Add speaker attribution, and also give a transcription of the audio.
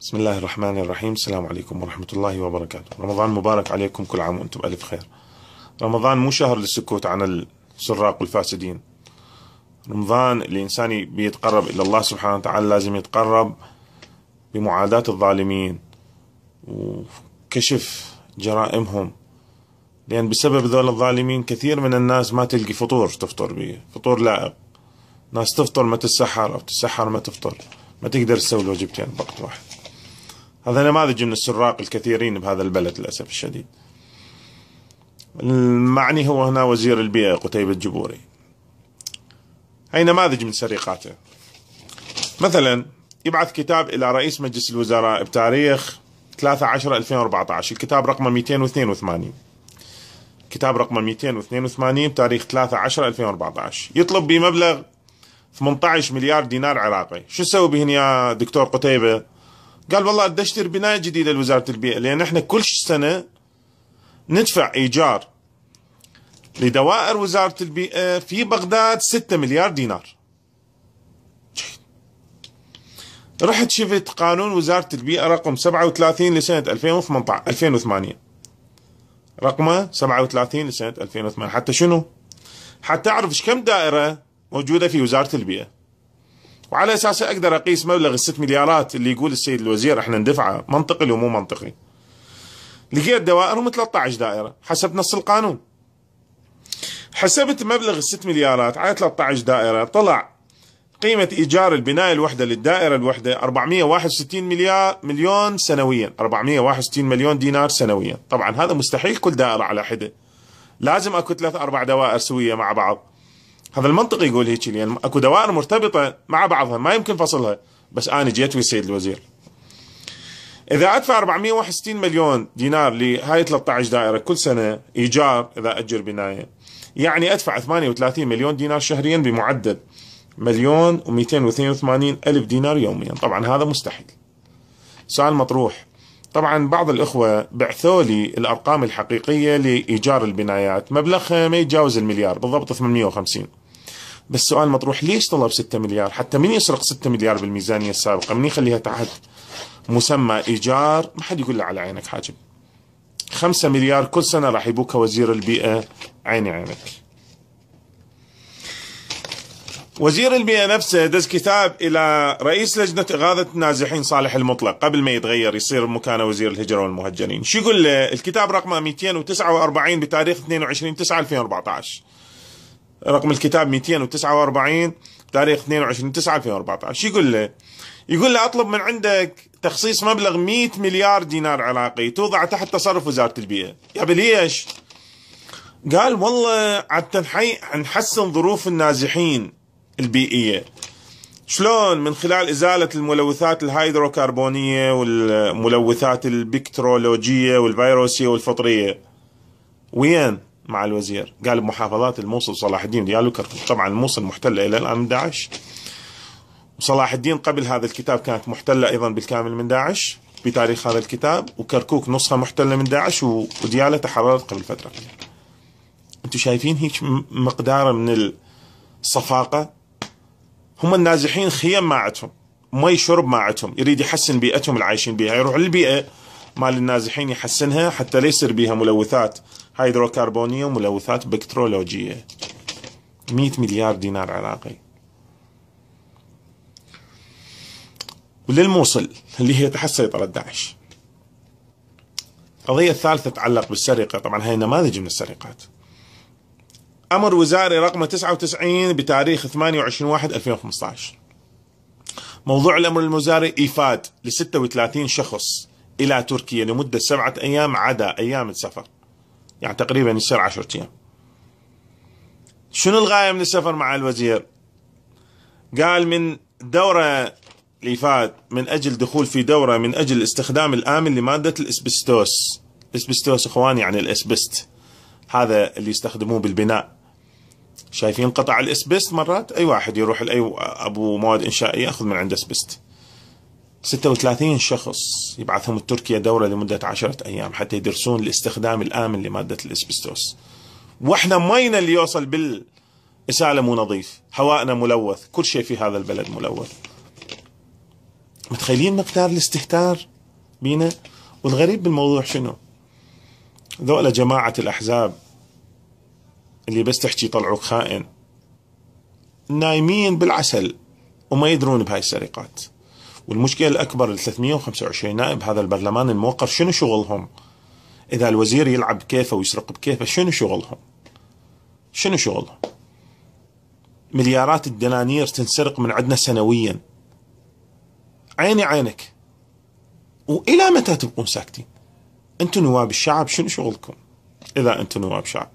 Speaker 1: بسم الله الرحمن الرحيم. السلام عليكم ورحمة الله وبركاته. رمضان مبارك عليكم، كل عام وأنتم بألف خير. رمضان مو شهر للسكوت عن السراق والفاسدين. رمضان الإنسان بيتقرب إلى الله سبحانه وتعالى لازم يتقرب بمعاداة الظالمين وكشف جرائمهم، لأن بسبب ذول الظالمين كثير من الناس ما تلقي فطور تفطر به، فطور لائق. ناس تفطر ما تتسحر، أو تتسحر ما تفطر، ما تقدر تسوي الوجبتين بوقت واحد. هذا نماذج من السراق الكثيرين بهذا البلد للأسف الشديد. المعني هو هنا وزير البيئة قتيبة جبوري. هاي نماذج من سرقاته. مثلا يبعث كتاب إلى رئيس مجلس الوزراء بتاريخ 13/2014، الكتاب رقم 282، كتاب رقم 282 بتاريخ 13/2014، يطلب بمبلغ 18 مليار دينار عراقي. شو تسوي بهن يا دكتور قتيبة؟ قال والله بدي اشتري بناية جديدة لوزارة البيئة، لأن احنا كل سنة ندفع إيجار لدوائر وزارة البيئة في بغداد 6 مليار دينار. رحت شفت قانون وزارة البيئة رقم 37 لسنة 2008، رقمه 37 لسنة 2008. حتى شنو؟ حتى أعرف إيش كم دائرة موجودة في وزارة البيئة، وعلى أساسه أقدر أقيس مبلغ ال6 مليارات اللي يقول السيد الوزير إحنا ندفعه منطقي لو مو منطقي. لقيت دوائرهم 13 دائرة حسب نص القانون. حسبت مبلغ ال6 مليارات على 13 دائرة، طلع قيمة إيجار البناية الوحدة للدائرة الوحدة 461 مليون سنويا، 461 مليون دينار سنويا. طبعا هذا مستحيل كل دائرة على حدة، لازم أكو 3-4 دوائر سوية مع بعض. هذا المنطق يقول هيك، لأن أكو دوائر مرتبطة مع بعضها ما يمكن فصلها. بس أنا جيت ويا السيد الوزير، إذا أدفع 461 مليون دينار لهاي 13 دائرة كل سنة إيجار، إذا أجر بناية يعني أدفع 38 مليون دينار شهريا، بمعدل 1,282,000 دينار يوميا. طبعا هذا مستحيل. سؤال مطروح. طبعا بعض الأخوة بعثوا لي الأرقام الحقيقية لإيجار البنايات، مبلغها ما يتجاوز المليار، بالضبط 850. بس سؤال مطروح، ليش طلب 6 مليار؟ حتى من يسرق 6 مليار بالميزانية السابقة؟ من يخليها تحت مسمى إيجار؟ ما حد يقول له على عينك حاجب. 5 مليار كل سنة راح يبوكها وزير البيئة، عيني عينك. وزير البيئة نفسه دز كتاب إلى رئيس لجنة إغاثة النازحين صالح المطلق قبل ما يتغير يصير مكانه وزير الهجرة والمهجرين. شو يقول له؟ الكتاب رقم 249 بتاريخ 22/9/2014، رقم الكتاب 249 بتاريخ 22/9/2014. شو يقول له؟ يقول له أطلب من عندك تخصيص مبلغ 100 مليار دينار عراقي توضع تحت تصرف وزارة البيئة. يا بليش؟ قال والله عاد نحسن ظروف النازحين البيئية. شلون؟ من خلال إزالة الملوثات الهيدروكربونية والملوثات البكترولوجية والفيروسية والفطرية. وين؟ مع الوزير. قال بمحافظات الموصل، صلاح الدين، ديالى وكركوك. طبعا الموصل محتلة إلى الآن من داعش، وصلاح الدين قبل هذا الكتاب كانت محتلة أيضا بالكامل من داعش بتاريخ هذا الكتاب، وكركوك نصها محتلة من داعش، وديالى تحررت قبل فترة. أنتم شايفين هيك مقدار من الصفاقة؟ هم النازحين خيم ما عندهم، مي شرب ما عندهم، يريد يحسن بيئتهم اللي عايشين بيها، يروح للبيئة مال النازحين يحسنها حتى لا يصير بيها ملوثات هيدروكربونية وملوثات بكترولوجية. 100 مليار دينار عراقي. وللموصل اللي هي تحت سيطرة داعش. القضية الثالثة تتعلق بالسرقة. طبعا هاي نماذج من السرقات. أمر وزاري رقم 99 بتاريخ 28/1/2015. موضوع الأمر الوزاري إيفاد ل36 شخص إلى تركيا لمدة 7 أيام عدا أيام السفر، يعني تقريبا يصير 10 أيام. شنو الغاية من السفر مع الوزير؟ قال من دورة الإيفاد من أجل دخول في دورة من أجل الاستخدام الآمن لمادة الإسبستوس. الإسبستوس إخواني يعني الإسبست، هذا اللي يستخدموه بالبناء. شايفين قطع الإسبست مرات؟ أي واحد يروح لأي أبو مواد إنشائية يأخذ من عنده إسبست. 36 شخص يبعثهم تركيا دورة لمدة 10 أيام حتى يدرسون الاستخدام الآمن لمادة الإسبستوس. وإحنا مينا اللي يوصل بالإسالة مو نظيف، هواءنا ملوث، كل شيء في هذا البلد ملوث. متخيلين مقدار الاستهتار بينا؟ والغريب بالموضوع شنو؟ ذولا جماعة الأحزاب اللي بس تحكي طلعوك خائن، نايمين بالعسل وما يدرون بهاي السرقات. والمشكلة الأكبر ال 325 نائب هذا البرلمان الموقر شنو شغلهم؟ إذا الوزير يلعب بكيفه ويسرق بكيفه شنو شغلهم؟ شنو شغلهم؟ مليارات الدنانير تنسرق من عندنا سنويا، عيني عينك. وإلى متى تبقون ساكتين؟ أنتم نواب الشعب، شنو شغلكم إذا أنتم نواب شعب؟